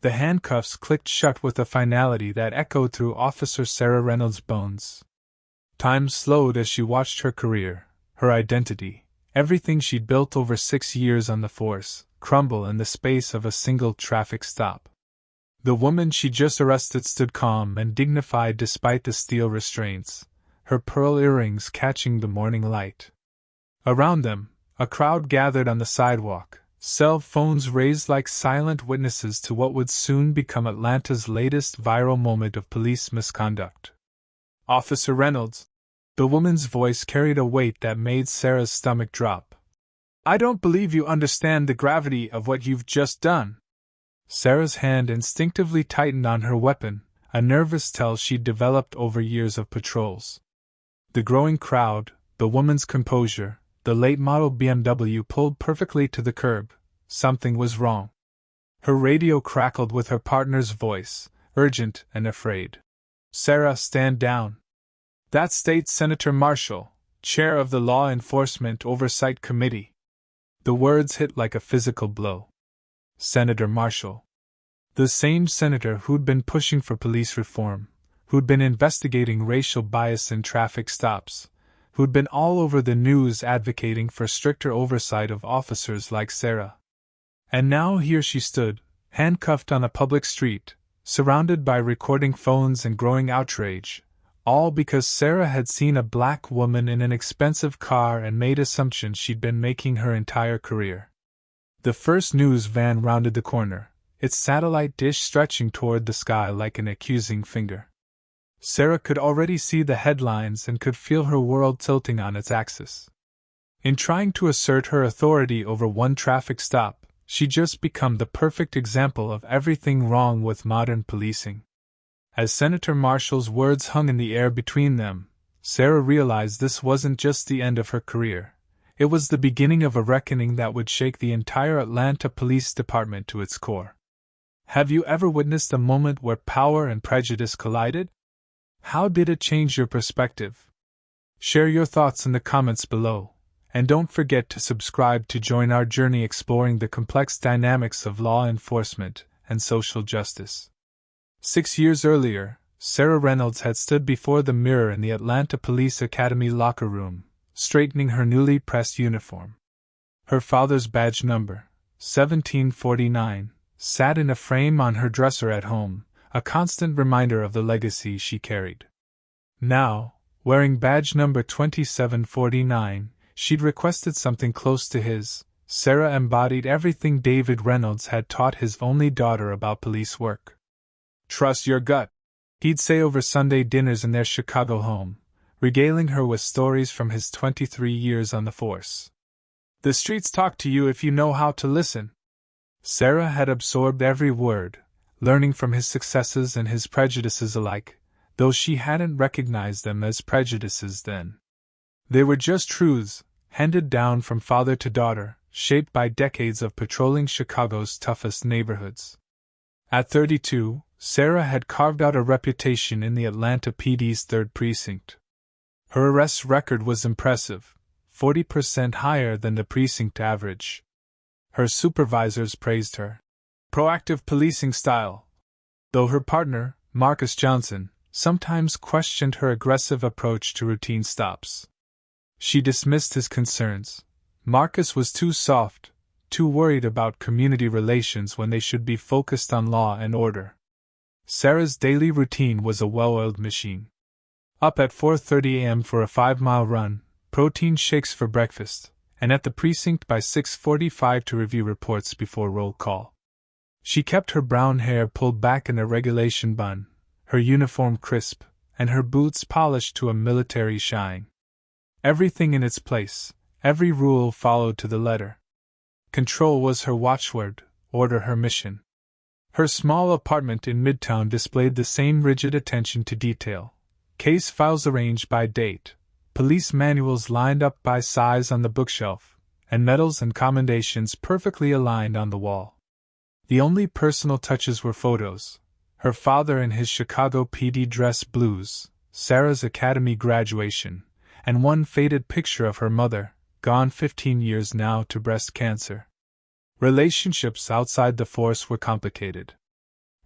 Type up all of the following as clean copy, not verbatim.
The handcuffs clicked shut with a finality that echoed through Officer Sarah Reynolds' bones. Time slowed as she watched her career, her identity, everything she'd built over 6 years on the force, crumble in the space of a single traffic stop. The woman she just arrested stood calm and dignified despite the steel restraints, her pearl earrings catching the morning light. Around them, a crowd gathered on the sidewalk, cell phones raised like silent witnesses to what would soon become Atlanta's latest viral moment of police misconduct. Officer Reynolds. The woman's voice carried a weight that made Sarah's stomach drop. I don't believe you understand the gravity of what you've just done. Sarah's hand instinctively tightened on her weapon, a nervous tell she'd developed over years of patrols. The growing crowd, the woman's composure, the late-model BMW pulled perfectly to the curb. Something was wrong. Her radio crackled with her partner's voice, urgent and afraid. Sarah, stand down. That's State Senator Marshall, chair of the Law Enforcement Oversight Committee. The words hit like a physical blow. Senator Marshall. The same senator who'd been pushing for police reform, who'd been investigating racial bias in traffic stops, who'd been all over the news advocating for stricter oversight of officers like Sarah. And now here she stood, handcuffed on a public street, surrounded by recording phones and growing outrage, all because Sarah had seen a black woman in an expensive car and made assumptions she'd been making her entire career. The first news van rounded the corner, its satellite dish stretching toward the sky like an accusing finger. Sarah could already see the headlines and could feel her world tilting on its axis. In trying to assert her authority over one traffic stop, she'd just become the perfect example of everything wrong with modern policing. As Senator Marshall's words hung in the air between them, Sarah realized this wasn't just the end of her career. It was the beginning of a reckoning that would shake the entire Atlanta Police Department to its core. Have you ever witnessed a moment where power and prejudice collided? How did it change your perspective? Share your thoughts in the comments below, and don't forget to subscribe to join our journey exploring the complex dynamics of law enforcement and social justice. 6 years earlier, Sarah Reynolds had stood before the mirror in the Atlanta Police Academy locker room, straightening her newly pressed uniform. Her father's badge number, 1749, sat in a frame on her dresser at home, a constant reminder of the legacy she carried. Now, wearing badge number 2749, she'd requested something close to his. Sarah embodied everything David Reynolds had taught his only daughter about police work. Trust your gut, he'd say over Sunday dinners in their Chicago home, regaling her with stories from his 23 years on the force. The streets talk to you if you know how to listen. Sarah had absorbed every word, learning from his successes and his prejudices alike, though she hadn't recognized them as prejudices then. They were just truths, handed down from father to daughter, shaped by decades of patrolling Chicago's toughest neighborhoods. At 32, Sarah had carved out a reputation in the Atlanta PD's 3rd Precinct. Her arrest record was impressive, 40% higher than the precinct average. Her supervisors praised her proactive policing style, though her partner, Marcus Johnson, sometimes questioned her aggressive approach to routine stops. She dismissed his concerns. Marcus was too soft, too worried about community relations when they should be focused on law and order. Sarah's daily routine was a well-oiled machine. Up at 4:30 a.m. for a 5-mile run, protein shakes for breakfast, and at the precinct by 6:45 to review reports before roll call. She kept her brown hair pulled back in a regulation bun, her uniform crisp, and her boots polished to a military shine. Everything in its place, every rule followed to the letter. Control was her watchword, order her mission. Her small apartment in Midtown displayed the same rigid attention to detail. Case files arranged by date, police manuals lined up by size on the bookshelf, and medals and commendations perfectly aligned on the wall. The only personal touches were photos: her father in his Chicago PD dress blues, Sarah's academy graduation, and one faded picture of her mother, gone 15 years now to breast cancer. Relationships outside the force were complicated.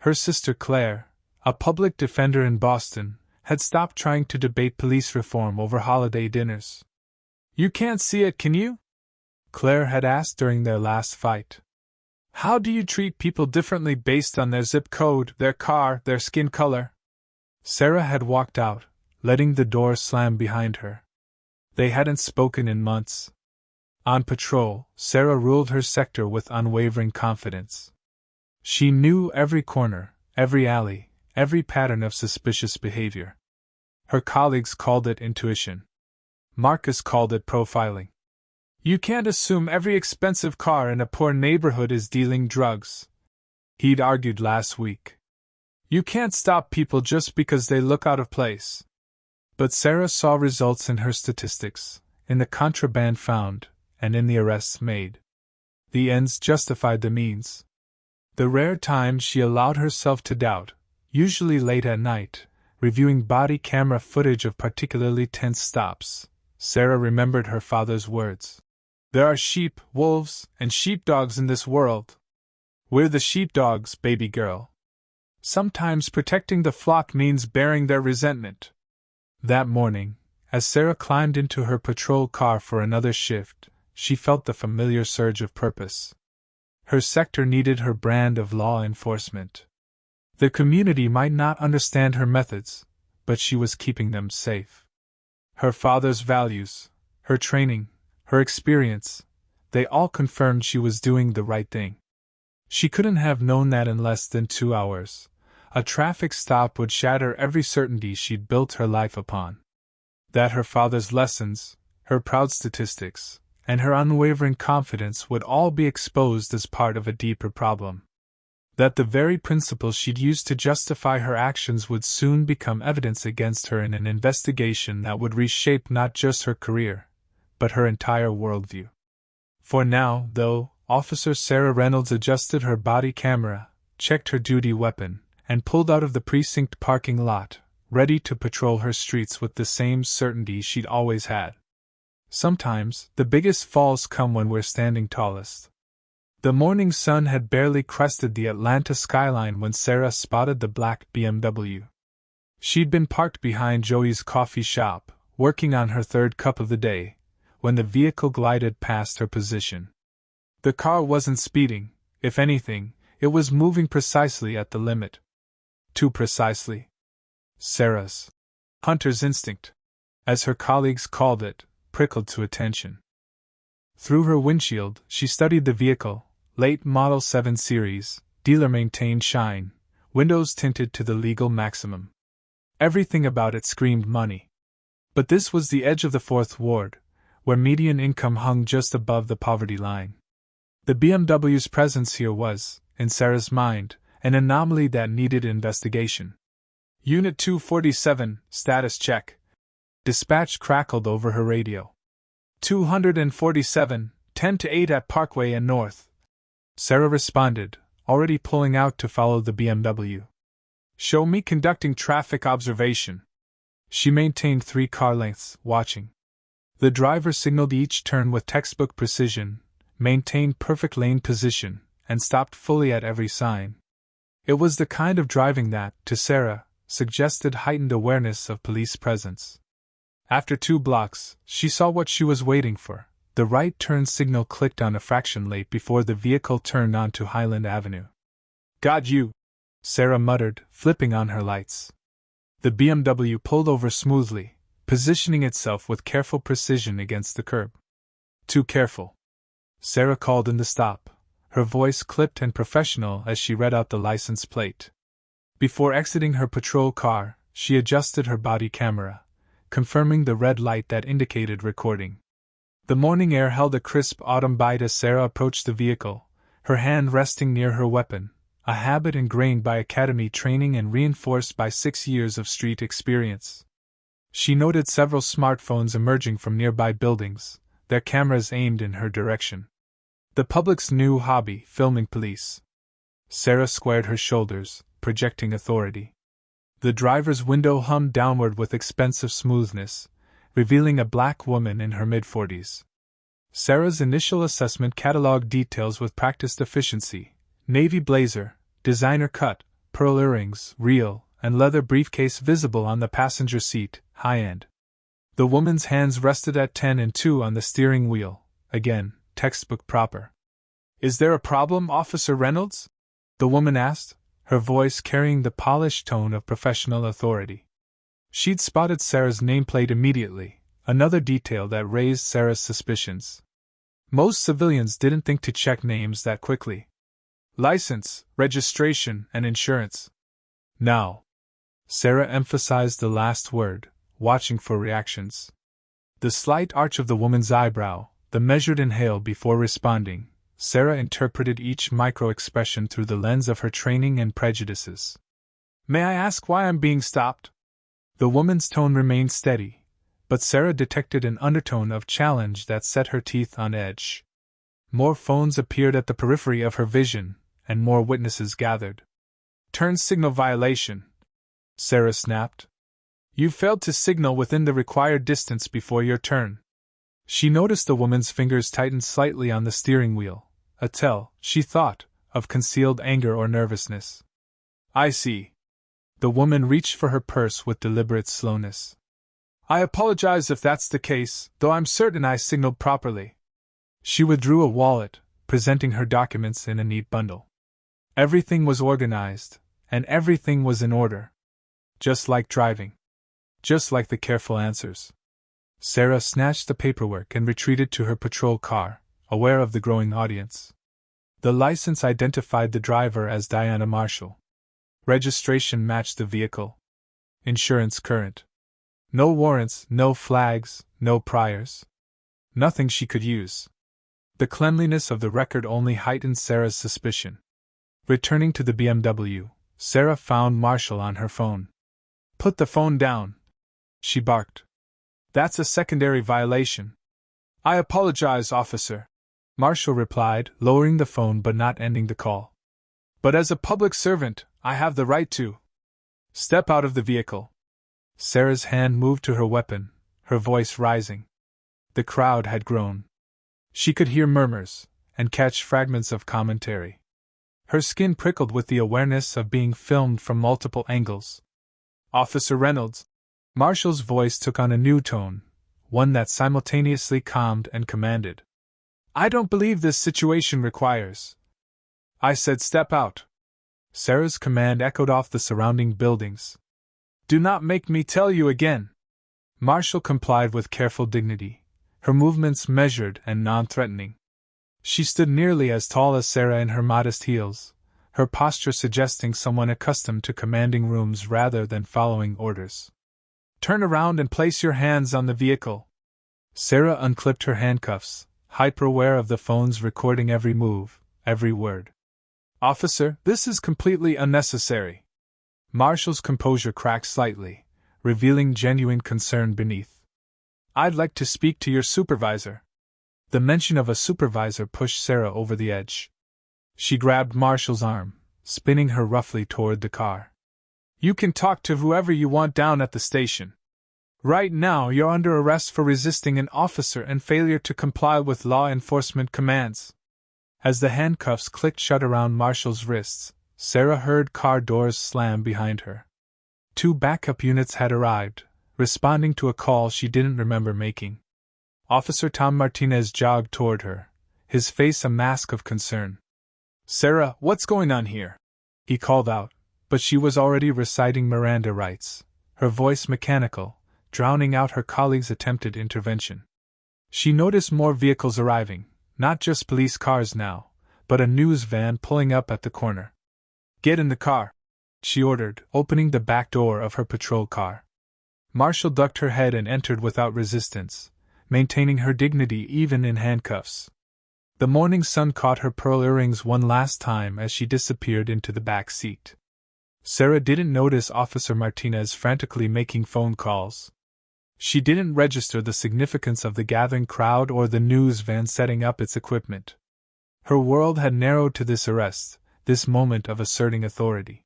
Her sister Claire, a public defender in Boston, had stopped trying to debate police reform over holiday dinners. "You can't see it, can you?" Claire had asked during their last fight. "How do you treat people differently based on their zip code, their car, their skin color?" Sarah had walked out, letting the door slam behind her. They hadn't spoken in months. On patrol, Sarah ruled her sector with unwavering confidence. She knew every corner, every alley, every pattern of suspicious behavior. Her colleagues called it intuition. Marcus called it profiling. "You can't assume every expensive car in a poor neighborhood is dealing drugs," he'd argued last week. "You can't stop people just because they look out of place." But Sarah saw results in her statistics, in the contraband found, and in the arrests made. The ends justified the means. The rare times she allowed herself to doubt, usually late at night, reviewing body camera footage of particularly tense stops, Sarah remembered her father's words. "There are sheep, wolves, and sheepdogs in this world. We're the sheepdogs, baby girl. Sometimes protecting the flock means bearing their resentment." That morning, as Sarah climbed into her patrol car for another shift, she felt the familiar surge of purpose. Her sector needed her brand of law enforcement. The community might not understand her methods, but she was keeping them safe. Her father's values, her training, her experience, they all confirmed she was doing the right thing. She couldn't have known that in less than 2 hours. A traffic stop would shatter every certainty she'd built her life upon. That her father's lessons, her proud statistics, and her unwavering confidence would all be exposed as part of a deeper problem. That the very principles she'd used to justify her actions would soon become evidence against her in an investigation that would reshape not just her career, but her entire worldview. For now, though, Officer Sarah Reynolds adjusted her body camera, checked her duty weapon, and pulled out of the precinct parking lot, ready to patrol her streets with the same certainty she'd always had. Sometimes, the biggest falls come when we're standing tallest. The morning sun had barely crested the Atlanta skyline when Sarah spotted the black BMW. She'd been parked behind Joey's coffee shop, working on her third cup of the day, when the vehicle glided past her position. The car wasn't speeding; if anything, it was moving precisely at the limit. Too precisely. Sarah's hunter's instinct, as her colleagues called it, prickled to attention. Through her windshield, she studied the vehicle, late Model 7 Series, dealer-maintained shine, windows tinted to the legal maximum. Everything about it screamed money. But this was the edge of the Fourth Ward, where median income hung just above the poverty line. The BMW's presence here was, in Sarah's mind, an anomaly that needed investigation. "Unit 247, status check." Dispatch crackled over her radio. 247, 10 to 8 at Parkway and North. Sarah responded, already pulling out to follow the BMW. "Show me conducting traffic observation." She maintained 3 car lengths, watching. The driver signaled each turn with textbook precision, maintained perfect lane position, and stopped fully at every sign. It was the kind of driving that, to Sarah, suggested heightened awareness of police presence. After 2 blocks, she saw what she was waiting for. The right turn signal clicked on a fraction late before the vehicle turned onto Highland Avenue. "Got you," Sarah muttered, flipping on her lights. The BMW pulled over smoothly, positioning itself with careful precision against the curb. "Too careful." Sarah called in the stop, her voice clipped and professional as she read out the license plate. Before exiting her patrol car, she adjusted her body camera, confirming the red light that indicated recording. The morning air held a crisp autumn bite as Sarah approached the vehicle, her hand resting near her weapon, a habit ingrained by academy training and reinforced by 6 years of street experience. She noted several smartphones emerging from nearby buildings, their cameras aimed in her direction. The public's new hobby, filming police. Sarah squared her shoulders, projecting authority. The driver's window hummed downward with expensive smoothness, revealing a black woman in her mid-40s. Sarah's initial assessment cataloged details with practiced efficiency: navy blazer, designer cut, pearl earrings, real, and leather briefcase visible on the passenger seat, high-end. The woman's hands rested at 10 and 2 on the steering wheel, again, textbook proper. "Is there a problem, Officer Reynolds?" the woman asked, her voice carrying the polished tone of professional authority. She'd spotted Sarah's nameplate immediately, another detail that raised Sarah's suspicions. Most civilians didn't think to check names that quickly. License, registration, and insurance. Now. Sarah emphasized the last word, watching for reactions. The slight arch of the woman's eyebrow, the measured inhale before responding, Sarah interpreted each micro-expression through the lens of her training and prejudices. "May I ask why I'm being stopped?" The woman's tone remained steady, but Sarah detected an undertone of challenge that set her teeth on edge. More phones appeared at the periphery of her vision, and more witnesses gathered. "Turn signal violation," Sarah snapped. "You failed to signal within the required distance before your turn." She noticed the woman's fingers tighten slightly on the steering wheel, a tell, she thought, of concealed anger or nervousness. "I see." The woman reached for her purse with deliberate slowness. "I apologize if that's the case, though I'm certain I signaled properly." She withdrew a wallet, presenting her documents in a neat bundle. Everything was organized, and everything was in order. Just like driving. Just like the careful answers. Sarah snatched the paperwork and retreated to her patrol car, aware of the growing audience. The license identified the driver as Diana Marshall. Registration matched the vehicle. Insurance current. No warrants, no flags, no priors. Nothing she could use. The cleanliness of the record only heightened Sarah's suspicion. Returning to the BMW, Sarah found Marshall on her phone. "Put the phone down," she barked. "That's a secondary violation." "I apologize, officer," Marshall replied, lowering the phone but not ending the call. "But as a public servant, I have the right to." "Step out of the vehicle." Sarah's hand moved to her weapon, her voice rising. The crowd had grown. She could hear murmurs, and catch fragments of commentary. Her skin prickled with the awareness of being filmed from multiple angles. "Officer Reynolds." Marshall's voice took on a new tone, one that simultaneously calmed and commanded. "I don't believe this situation requires." "I said step out." Sarah's command echoed off the surrounding buildings. "Do not make me tell you again." Marshall complied with careful dignity, her movements measured and non-threatening. She stood nearly as tall as Sarah in her modest heels, her posture suggesting someone accustomed to commanding rooms rather than following orders. "Turn around and place your hands on the vehicle." Sarah unclipped her handcuffs, hyper-aware of the phones recording every move, every word. "Officer, this is completely unnecessary." Marshall's composure cracked slightly, revealing genuine concern beneath. "I'd like to speak to your supervisor." The mention of a supervisor pushed Sarah over the edge. She grabbed Marshall's arm, spinning her roughly toward the car. "You can talk to whoever you want down at the station. Right now you're under arrest for resisting an officer and failure to comply with law enforcement commands." As the handcuffs clicked shut around Marshall's wrists, Sarah heard car doors slam behind her. 2 backup units had arrived, responding to a call she didn't remember making. Officer Tom Martinez jogged toward her, his face a mask of concern. "Sarah, what's going on here?" he called out, but she was already reciting Miranda rights, her voice mechanical, drowning out her colleague's attempted intervention. She noticed more vehicles arriving, not just police cars now, but a news van pulling up at the corner. "Get in the car," she ordered, opening the back door of her patrol car. Marshall ducked her head and entered without resistance, maintaining her dignity even in handcuffs. The morning sun caught her pearl earrings one last time as she disappeared into the back seat. Sarah didn't notice Officer Martinez frantically making phone calls. She didn't register the significance of the gathering crowd or the news van setting up its equipment. Her world had narrowed to this arrest, this moment of asserting authority.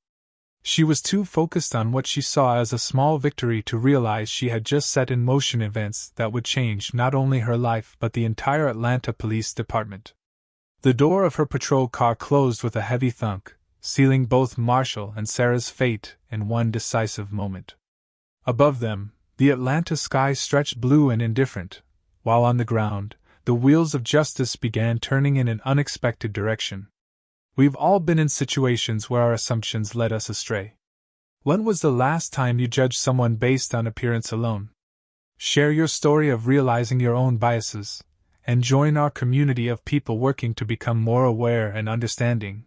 She was too focused on what she saw as a small victory to realize she had just set in motion events that would change not only her life but the entire Atlanta Police Department. The door of her patrol car closed with a heavy thunk, sealing both Marshall and Sarah's fate in one decisive moment. Above them, the Atlanta sky stretched blue and indifferent, while on the ground, the wheels of justice began turning in an unexpected direction. We've all been in situations where our assumptions led us astray. When was the last time you judged someone based on appearance alone? Share your story of realizing your own biases, and join our community of people working to become more aware and understanding.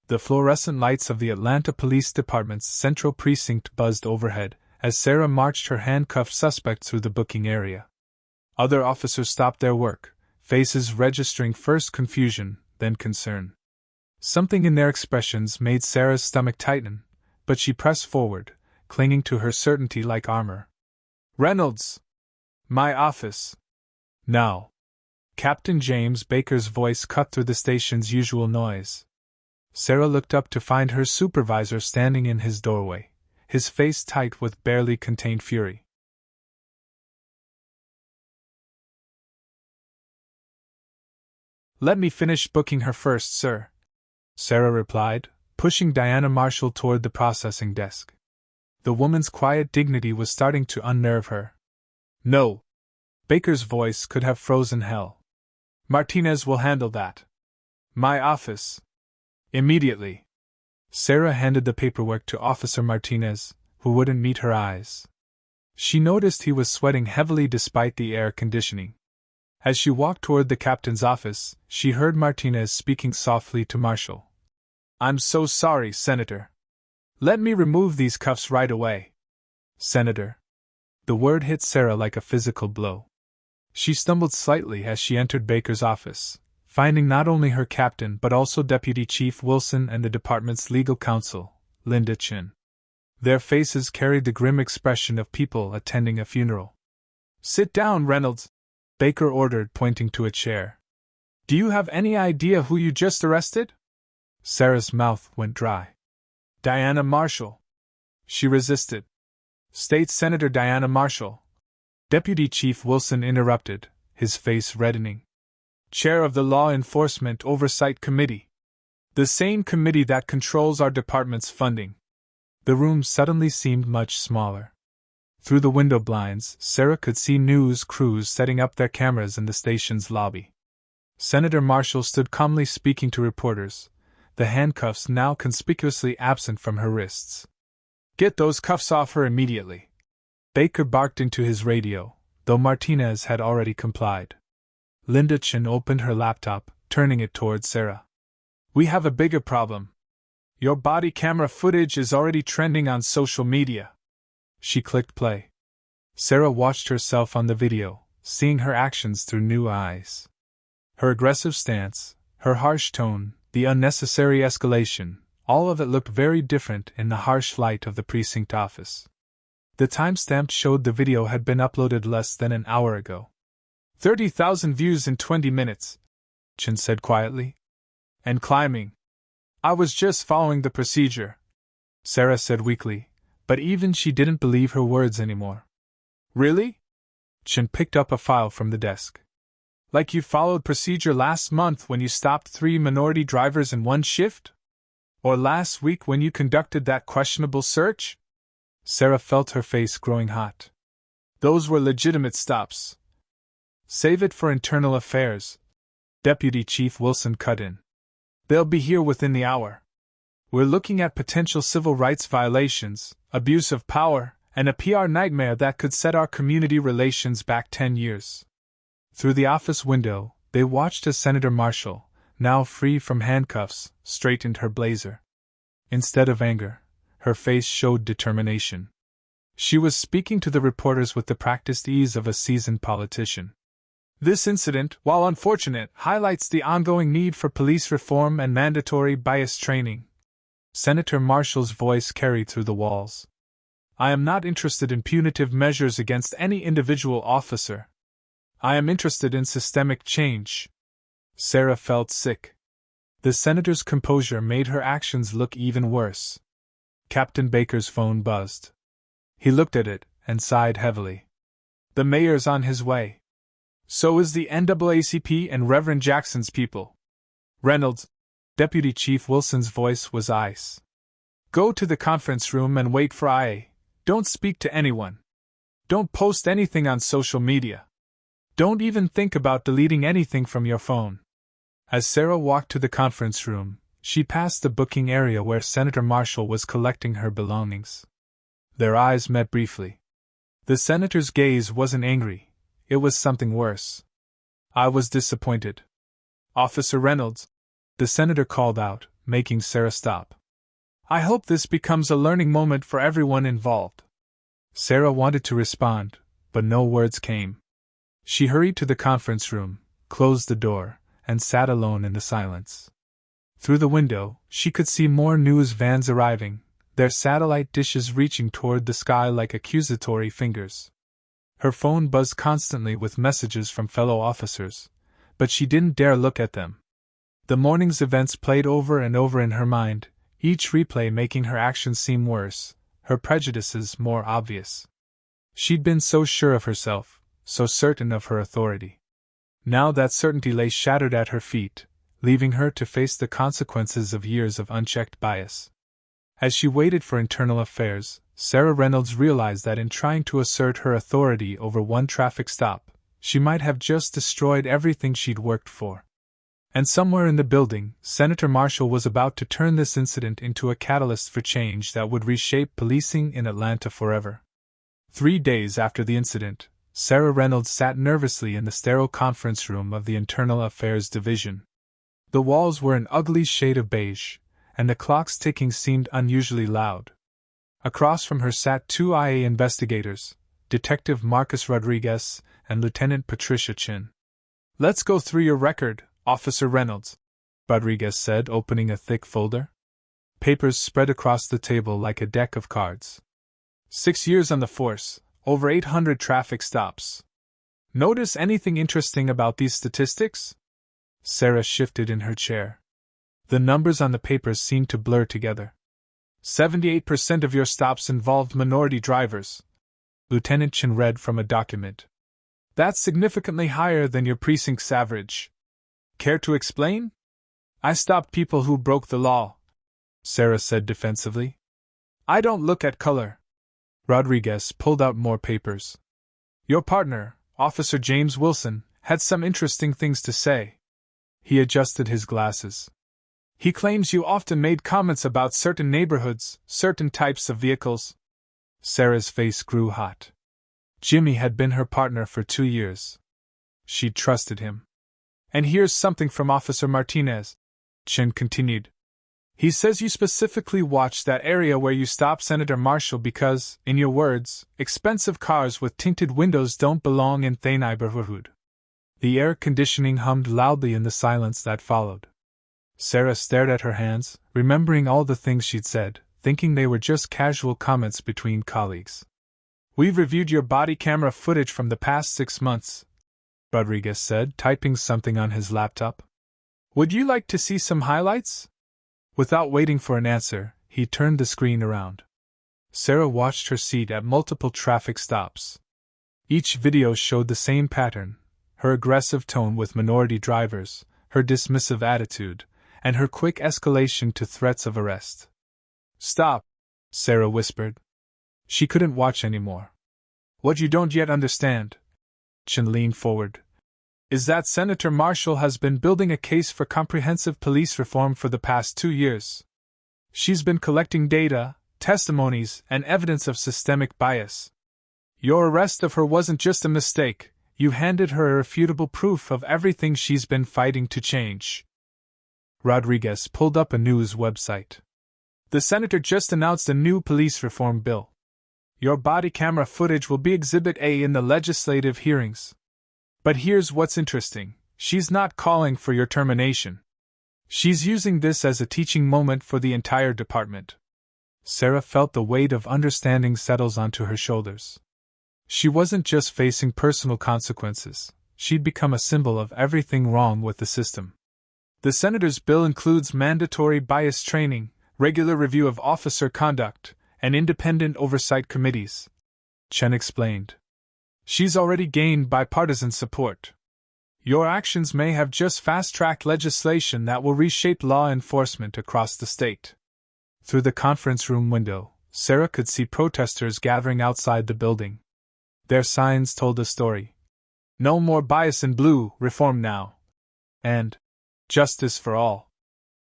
The fluorescent lights of the Atlanta Police Department's Central Precinct buzzed overhead as Sarah marched her handcuffed suspect through the booking area. Other officers stopped their work, faces registering first confusion, then concern. Something in their expressions made Sarah's stomach tighten, but she pressed forward, clinging to her certainty like armor. "Reynolds! My office! Now!" Captain James Baker's voice cut through the station's usual noise. Sarah looked up to find her supervisor standing in his doorway, his face tight with barely contained fury. "Let me finish booking her first, sir," Sarah replied, pushing Diana Marshall toward the processing desk. The woman's quiet dignity was starting to unnerve her. "No." Baker's voice could have frozen hell. "Martinez will handle that. My office. Immediately." Sarah handed the paperwork to Officer Martinez, who wouldn't meet her eyes. She noticed he was sweating heavily despite the air conditioning. As she walked toward the captain's office, she heard Martinez speaking softly to Marshall. "I'm so sorry, Senator. Let me remove these cuffs right away." "Senator." The word hit Sarah like a physical blow. She stumbled slightly as she entered Baker's office, finding not only her captain but also Deputy Chief Wilson and the department's legal counsel, Linda Chin. Their faces carried the grim expression of people attending a funeral. "Sit down, Reynolds," Baker ordered, pointing to a chair. "Do you have any idea who you just arrested?" Sarah's mouth went dry. "Diana Marshall." She resisted. "State Senator Diana Marshall," Deputy Chief Wilson interrupted, his face reddening. "Chair of the Law Enforcement Oversight Committee. The same committee that controls our department's funding." The room suddenly seemed much smaller. Through the window blinds, Sarah could see news crews setting up their cameras in the station's lobby. Senator Marshall stood calmly speaking to reporters, the handcuffs now conspicuously absent from her wrists. "Get those cuffs off her immediately," Baker barked into his radio, though Martinez had already complied. Linda Chin opened her laptop, turning it toward Sarah. "We have a bigger problem. Your body camera footage is already trending on social media." She clicked play. Sarah watched herself on the video, seeing her actions through new eyes. Her aggressive stance, her harsh tone, the unnecessary escalation, all of it looked very different in the harsh light of the precinct office. The timestamp showed the video had been uploaded less than an hour ago. 30,000 views in 20 minutes, Chin said quietly. "And climbing." "I was just following the procedure," Sarah said weakly, but even she didn't believe her words anymore. "Really?" Chin picked up a file from the desk. "Like you followed procedure last month when you stopped 3 minority drivers in one shift? Or last week when you conducted that questionable search?" Sarah felt her face growing hot. "Those were legitimate stops." "Save it for internal affairs," Deputy Chief Wilson cut in. "They'll be here within the hour. We're looking at potential civil rights violations, abuse of power, and a PR nightmare that could set our community relations back 10 years. Through the office window, they watched as Senator Marshall, now free from handcuffs, straightened her blazer. Instead of anger, her face showed determination. She was speaking to the reporters with the practiced ease of a seasoned politician. "This incident, while unfortunate, highlights the ongoing need for police reform and mandatory bias training." Senator Marshall's voice carried through the walls. "I am not interested in punitive measures against any individual officer. I am interested in systemic change." Sarah felt sick. The senator's composure made her actions look even worse. Captain Baker's phone buzzed. He looked at it and sighed heavily. "The mayor's on his way. So is the NAACP and Reverend Jackson's people. Reynolds, Deputy Chief Wilson's voice was ice. Go to the conference room and wait for IA. Don't speak to anyone. Don't post anything on social media. Don't even think about deleting anything from your phone. As Sarah walked to the conference room, she passed the booking area where Senator Marshall was collecting her belongings. Their eyes met briefly. The senator's gaze wasn't angry, it was something worse. I was disappointed. Officer Reynolds, the senator called out, making Sarah stop. I hope this becomes a learning moment for everyone involved. Sarah wanted to respond, but no words came. She hurried to the conference room, closed the door, and sat alone in the silence. Through the window, she could see more news vans arriving, their satellite dishes reaching toward the sky like accusatory fingers. Her phone buzzed constantly with messages from fellow officers, but she didn't dare look at them. The morning's events played over and over in her mind, each replay making her actions seem worse, her prejudices more obvious. She'd been so sure of herself, so certain of her authority. Now that certainty lay shattered at her feet, leaving her to face the consequences of years of unchecked bias. As she waited for internal affairs, Sarah Reynolds realized that in trying to assert her authority over one traffic stop, she might have just destroyed everything she'd worked for. And somewhere in the building, Senator Marshall was about to turn this incident into a catalyst for change that would reshape policing in Atlanta forever. 3 days after the incident, Sarah Reynolds sat nervously in the sterile conference room of the Internal Affairs Division. The walls were an ugly shade of beige, and the clock's ticking seemed unusually loud. Across from her sat 2 IA investigators, Detective Marcus Rodriguez and Lieutenant Patricia Chin. Let's go through your record, Officer Reynolds, Rodriguez said, opening a thick folder. Papers spread across the table like a deck of cards. 6 years on the force, over 800 traffic stops. Notice anything interesting about these statistics? Sarah shifted in her chair. The numbers on the papers seemed to blur together. 78% of your stops involved minority drivers, Lieutenant Chin read from a document. That's significantly higher than your precinct's average. Care to explain? I stopped people who broke the law, Sarah said defensively. I don't look at color. Rodriguez pulled out more papers. Your partner, Officer James Wilson, had some interesting things to say. He adjusted his glasses. He claims you often made comments about certain neighborhoods, certain types of vehicles. Sarah's face grew hot. Jimmy had been her partner for 2 years. She'd trusted him. And here's something from Officer Martinez, Chin continued. He says you specifically watched that area where you stopped Senator Marshall because, in your words, expensive cars with tinted windows don't belong in the neighborhood. The air conditioning hummed loudly in the silence that followed. Sarah stared at her hands, remembering all the things she'd said, thinking they were just casual comments between colleagues. We've reviewed your body camera footage from the past 6 months, Rodriguez said, typing something on his laptop. Would you like to see some highlights? Without waiting for an answer, he turned the screen around. Sarah watched her seat at multiple traffic stops. Each video showed the same pattern, her aggressive tone with minority drivers, her dismissive attitude, and her quick escalation to threats of arrest. Stop, Sarah whispered. She couldn't watch anymore. What you don't yet understand, Chin leaned forward, is that Senator Marshall has been building a case for comprehensive police reform for the past 2 years. She's been collecting data, testimonies, and evidence of systemic bias. Your arrest of her wasn't just a mistake, you handed her irrefutable proof of everything she's been fighting to change. Rodriguez pulled up a news website. The senator just announced a new police reform bill. Your body camera footage will be Exhibit A in the legislative hearings. But here's what's interesting, she's not calling for your termination. She's using this as a teaching moment for the entire department. Sarah felt the weight of understanding settles onto her shoulders. She wasn't just facing personal consequences, she'd become a symbol of everything wrong with the system. The senator's bill includes mandatory bias training, regular review of officer conduct, and independent oversight committees, Chen explained. She's already gained bipartisan support. Your actions may have just fast-tracked legislation that will reshape law enforcement across the state. Through the conference room window, Sarah could see protesters gathering outside the building. Their signs told a story. No more bias in blue, reform now. And justice for all.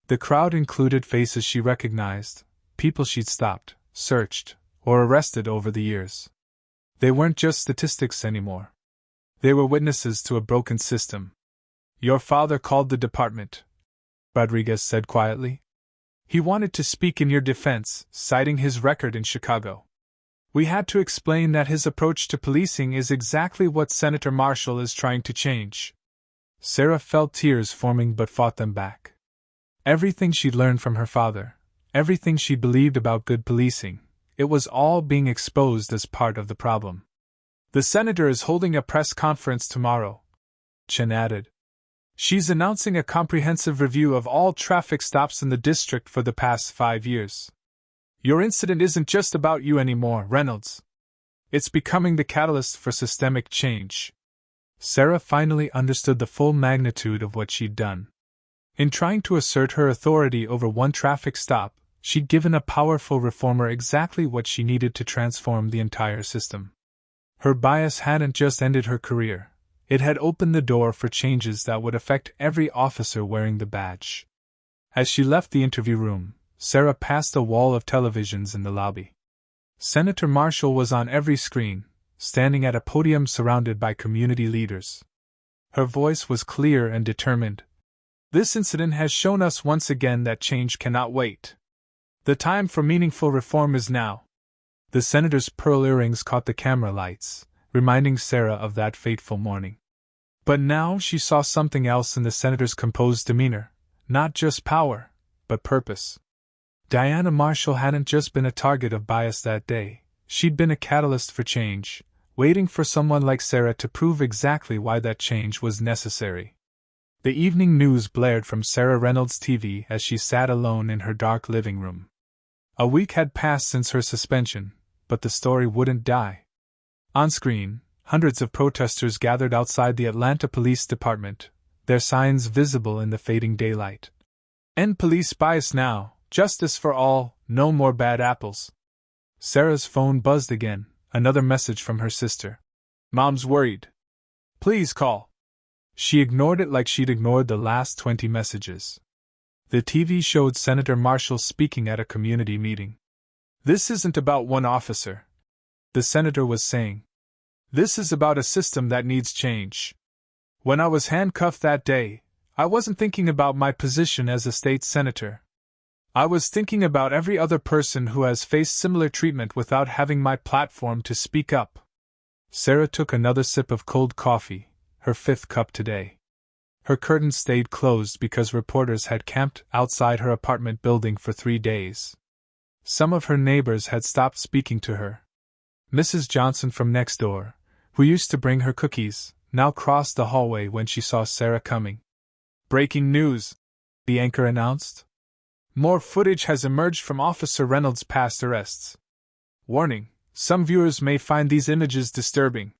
The crowd included faces she recognized, people she'd stopped, searched, or arrested over the years. They weren't just statistics anymore. They were witnesses to a broken system. Your father called the department, Rodriguez said quietly. He wanted to speak in your defense, citing his record in Chicago. We had to explain that his approach to policing is exactly what Senator Marshall is trying to change. Sarah felt tears forming but fought them back. Everything she'd learned from her father, everything she believed about good policing, it was all being exposed as part of the problem. The senator is holding a press conference tomorrow, Chen added. She's announcing a comprehensive review of all traffic stops in the district for the past 5 years. Your incident isn't just about you anymore, Reynolds. It's becoming the catalyst for systemic change. Sarah finally understood the full magnitude of what she'd done. In trying to assert her authority over one traffic stop, she'd given a powerful reformer exactly what she needed to transform the entire system. Her bias hadn't just ended her career, it had opened the door for changes that would affect every officer wearing the badge. As she left the interview room, Sarah passed a wall of televisions in the lobby. Senator Marshall was on every screen, standing at a podium surrounded by community leaders. Her voice was clear and determined. This incident has shown us once again that change cannot wait. The time for meaningful reform is now. The senator's pearl earrings caught the camera lights, reminding Sarah of that fateful morning. But now she saw something else in the senator's composed demeanor, not just power, but purpose. Diana Marshall hadn't just been a target of bias that day, she'd been a catalyst for change, waiting for someone like Sarah to prove exactly why that change was necessary. The evening news blared from Sarah Reynolds' TV as she sat alone in her dark living room. A week had passed since her suspension, but the story wouldn't die. On screen, hundreds of protesters gathered outside the Atlanta Police Department, their signs visible in the fading daylight. End police bias now, justice for all, no more bad apples. Sarah's phone buzzed again, another message from her sister. Mom's worried. Please call. She ignored it like she'd ignored the last 20 messages. The TV showed Senator Marshall speaking at a community meeting. This isn't about one officer, the senator was saying. This is about a system that needs change. When I was handcuffed that day, I wasn't thinking about my position as a state senator. I was thinking about every other person who has faced similar treatment without having my platform to speak up. Sarah took another sip of cold coffee, her 5th cup today. Her curtains stayed closed because reporters had camped outside her apartment building for 3 days. Some of her neighbors had stopped speaking to her. Mrs. Johnson from next door, who used to bring her cookies, now crossed the hallway when she saw Sarah coming. Breaking news, the anchor announced. More footage has emerged from Officer Reynolds' past arrests. Warning, some viewers may find these images disturbing.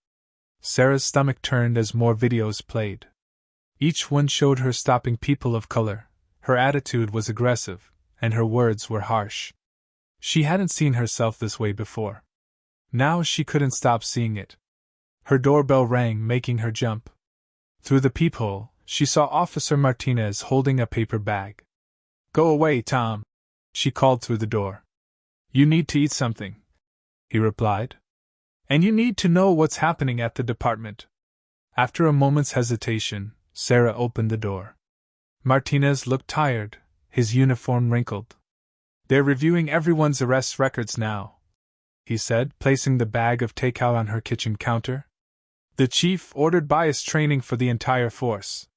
Sarah's stomach turned as more videos played. Each one showed her stopping people of color. Her attitude was aggressive, and her words were harsh. She hadn't seen herself this way before. Now she couldn't stop seeing it. Her doorbell rang, making her jump. Through the peephole, she saw Officer Martinez holding a paper bag. Go away, Tom, she called through the door. You need to eat something, he replied. And you need to know what's happening at the department. After a moment's hesitation, Sarah opened the door. Martinez looked tired, his uniform wrinkled. They're reviewing everyone's arrest records now, he said, placing the bag of takeout on her kitchen counter. The chief ordered bias training for the entire force.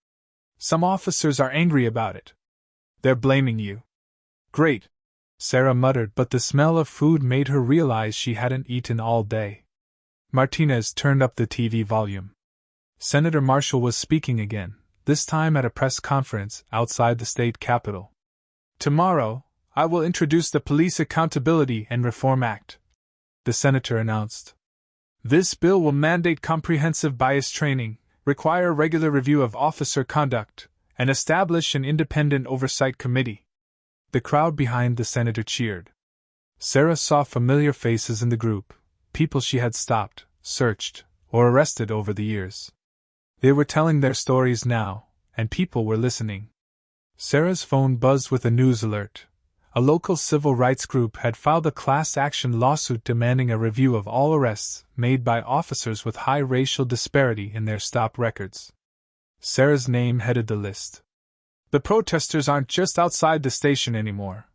Some officers are angry about it. They're blaming you. Great, Sarah muttered, but the smell of food made her realize she hadn't eaten all day. Martinez turned up the TV volume. Senator Marshall was speaking again, this time at a press conference outside the state capitol. Tomorrow, I will introduce the Police Accountability and Reform Act, the senator announced. This bill will mandate comprehensive bias training, require regular review of officer conduct, and establish an independent oversight committee. The crowd behind the senator cheered. Sarah saw familiar faces in the group, people she had stopped, searched, or arrested over the years. They were telling their stories now, and people were listening. Sarah's phone buzzed with a news alert. A local civil rights group had filed a class action lawsuit demanding a review of all arrests made by officers with high racial disparity in their stop records. Sarah's name headed the list. The protesters aren't just outside the station anymore,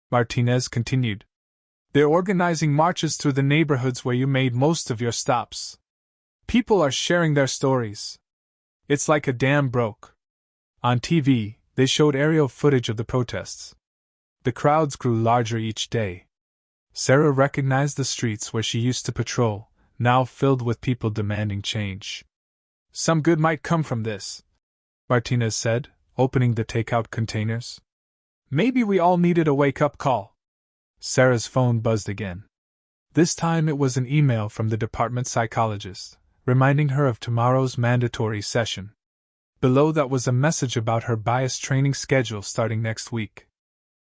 Martinez continued. They're organizing marches through the neighborhoods where you made most of your stops. People are sharing their stories. It's like a dam broke. On TV, they showed aerial footage of the protests. The crowds grew larger each day. Sarah recognized the streets where she used to patrol, now filled with people demanding change. Some good might come from this, Martinez said, opening the takeout containers. Maybe we all needed a wake-up call. Sarah's phone buzzed again. This time it was an email from the department psychologist, reminding her of tomorrow's mandatory session. Below that was a message about her bias training schedule starting next week.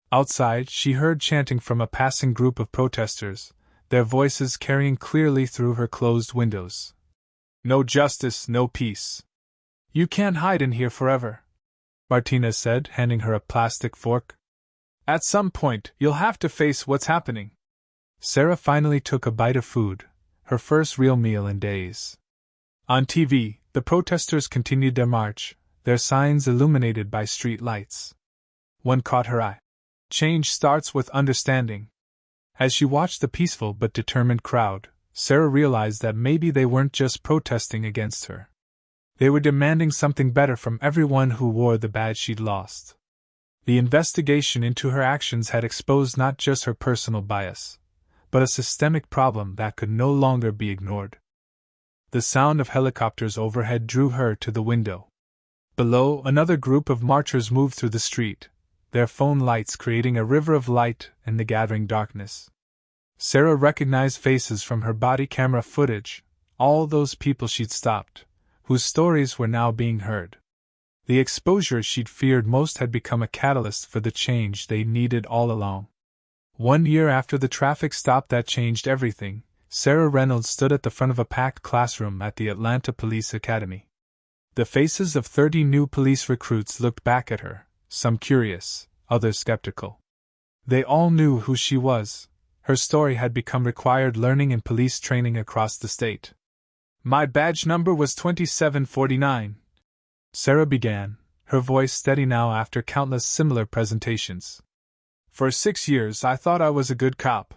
Outside, she heard chanting from a passing group of protesters, their voices carrying clearly through her closed windows. No justice, no peace. You can't hide in here forever, Martinez said, handing her a plastic fork. At some point, you'll have to face what's happening. Sarah finally took a bite of food, her first real meal in days. On TV, the protesters continued their march, their signs illuminated by street lights. One caught her eye. Change starts with understanding. As she watched the peaceful but determined crowd, Sarah realized that maybe they weren't just protesting against her. They were demanding something better from everyone who wore the badge she'd lost. The investigation into her actions had exposed not just her personal bias, but a systemic problem that could no longer be ignored. The sound of helicopters overhead drew her to the window. Below, another group of marchers moved through the street, their phone lights creating a river of light in the gathering darkness. Sarah recognized faces from her body camera footage, all those people she'd stopped, whose stories were now being heard. The exposure she'd feared most had become a catalyst for the change they needed all along. 1 year after the traffic stop that changed everything, Sarah Reynolds stood at the front of a packed classroom at the Atlanta Police Academy. The faces of 30 new police recruits looked back at her, some curious, others skeptical. They all knew who she was. Her story had become required learning in police training across the state. My badge number was 2749. Sarah began, her voice steady now after countless similar presentations. For 6 years I thought I was a good cop.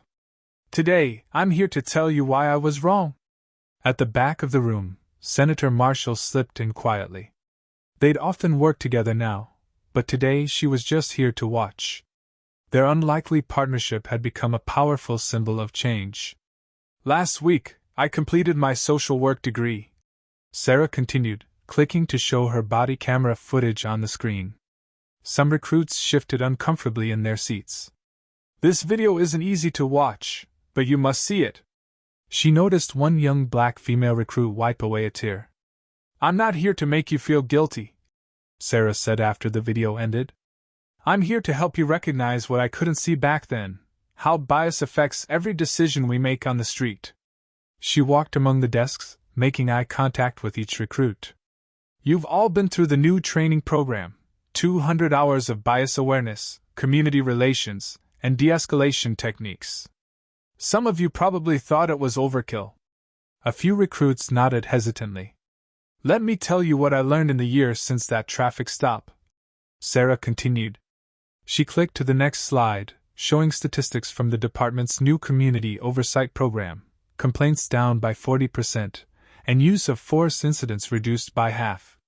Today, I'm here to tell you why I was wrong. At the back of the room, Senator Marshall slipped in quietly. They'd often worked together now, but today she was just here to watch. Their unlikely partnership had become a powerful symbol of change. Last week, I completed my social work degree, Sarah continued, clicking to show her body camera footage on the screen. Some recruits shifted uncomfortably in their seats. This video isn't easy to watch, but you must see it. She noticed one young black female recruit wipe away a tear. I'm not here to make you feel guilty, Sarah said after the video ended. I'm here to help you recognize what I couldn't see back then, how bias affects every decision we make on the street. She walked among the desks, making eye contact with each recruit. You've all been through the new training program, 200 hours of bias awareness, community relations, and de-escalation techniques. Some of you probably thought it was overkill. A few recruits nodded hesitantly. Let me tell you what I learned in the years since that traffic stop, Sarah continued. She clicked to the next slide, showing statistics from the department's new community oversight program, complaints down by 40%, and use of force incidents reduced by half.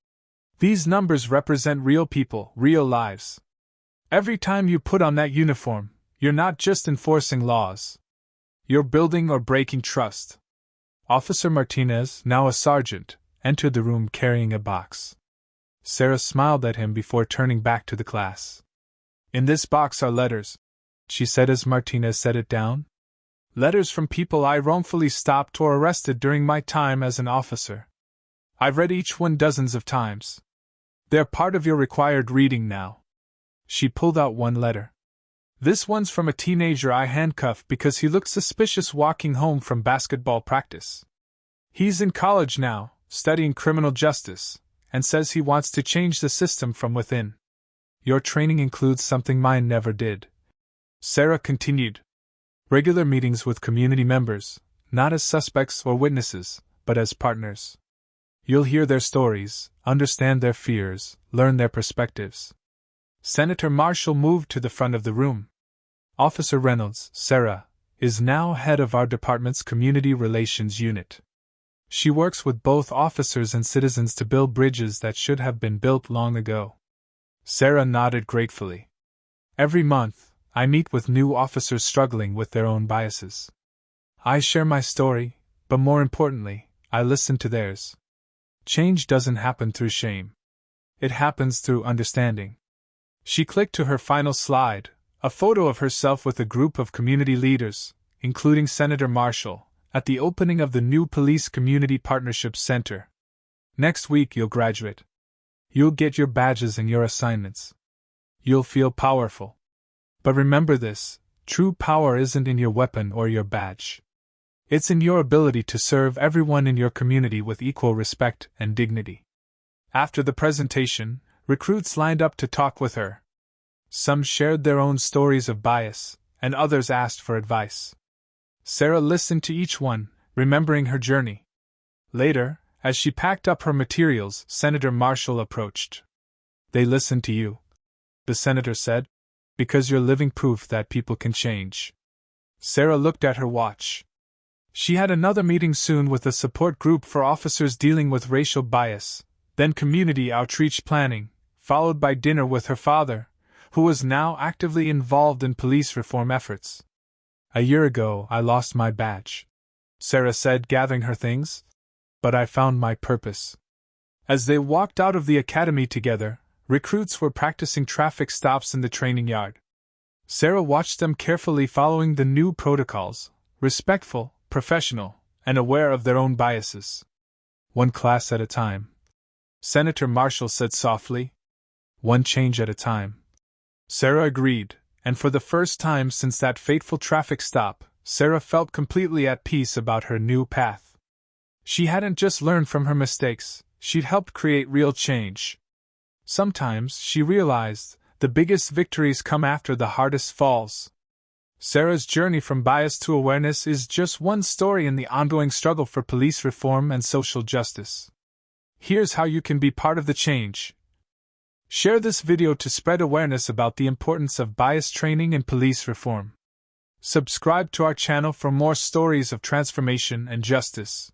These numbers represent real people, real lives. Every time you put on that uniform, you're not just enforcing laws. You're building or breaking trust. Officer Martinez, now a sergeant, entered the room carrying a box. Sarah smiled at him before turning back to the class. In this box are letters, she said as Martinez set it down. Letters from people I wrongfully stopped or arrested during my time as an officer. I've read each one dozens of times. They're part of your required reading now. She pulled out one letter. This one's from a teenager I handcuffed because he looked suspicious walking home from basketball practice. He's in college now, studying criminal justice, and says he wants to change the system from within. Your training includes something mine never did. Sarah continued. Regular meetings with community members, not as suspects or witnesses, but as partners. You'll hear their stories, understand their fears, learn their perspectives. Senator Marshall moved to the front of the room. Officer Reynolds, Sarah, is now head of our department's Community Relations Unit. She works with both officers and citizens to build bridges that should have been built long ago. Sarah nodded gratefully. Every month, I meet with new officers struggling with their own biases. I share my story, but more importantly, I listen to theirs. Change doesn't happen through shame. It happens through understanding. She clicked to her final slide, a photo of herself with a group of community leaders, including Senator Marshall, at the opening of the new Police Community Partnership Center. Next week you'll graduate. You'll get your badges and your assignments. You'll feel powerful. But remember this, true power isn't in your weapon or your badge. It's in your ability to serve everyone in your community with equal respect and dignity. After the presentation, recruits lined up to talk with her. Some shared their own stories of bias, and others asked for advice. Sarah listened to each one, remembering her journey. Later, as she packed up her materials, Senator Marshall approached. They listened to you, the senator said, because you're living proof that people can change. Sarah looked at her watch. She had another meeting soon with a support group for officers dealing with racial bias, then community outreach planning, followed by dinner with her father, who was now actively involved in police reform efforts. A year ago, I lost my badge, Sarah said, gathering her things, but I found my purpose. As they walked out of the academy together, recruits were practicing traffic stops in the training yard. Sarah watched them carefully, following the new protocols, respectful, professional, and aware of their own biases. One class at a time, Senator Marshall said softly. One change at a time. Sarah agreed, and for the first time since that fateful traffic stop, Sarah felt completely at peace about her new path. She hadn't just learned from her mistakes, she'd helped create real change. Sometimes, she realized, the biggest victories come after the hardest falls. Sarah's journey from bias to awareness is just one story in the ongoing struggle for police reform and social justice. Here's how you can be part of the change. Share this video to spread awareness about the importance of bias training in police reform. Subscribe to our channel for more stories of transformation and justice.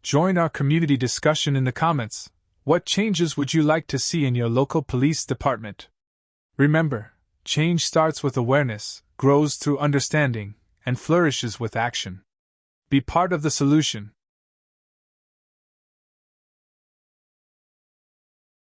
Join our community discussion in the comments. What changes would you like to see in your local police department? Remember, change starts with awareness, grows through understanding, and flourishes with action. Be part of the solution.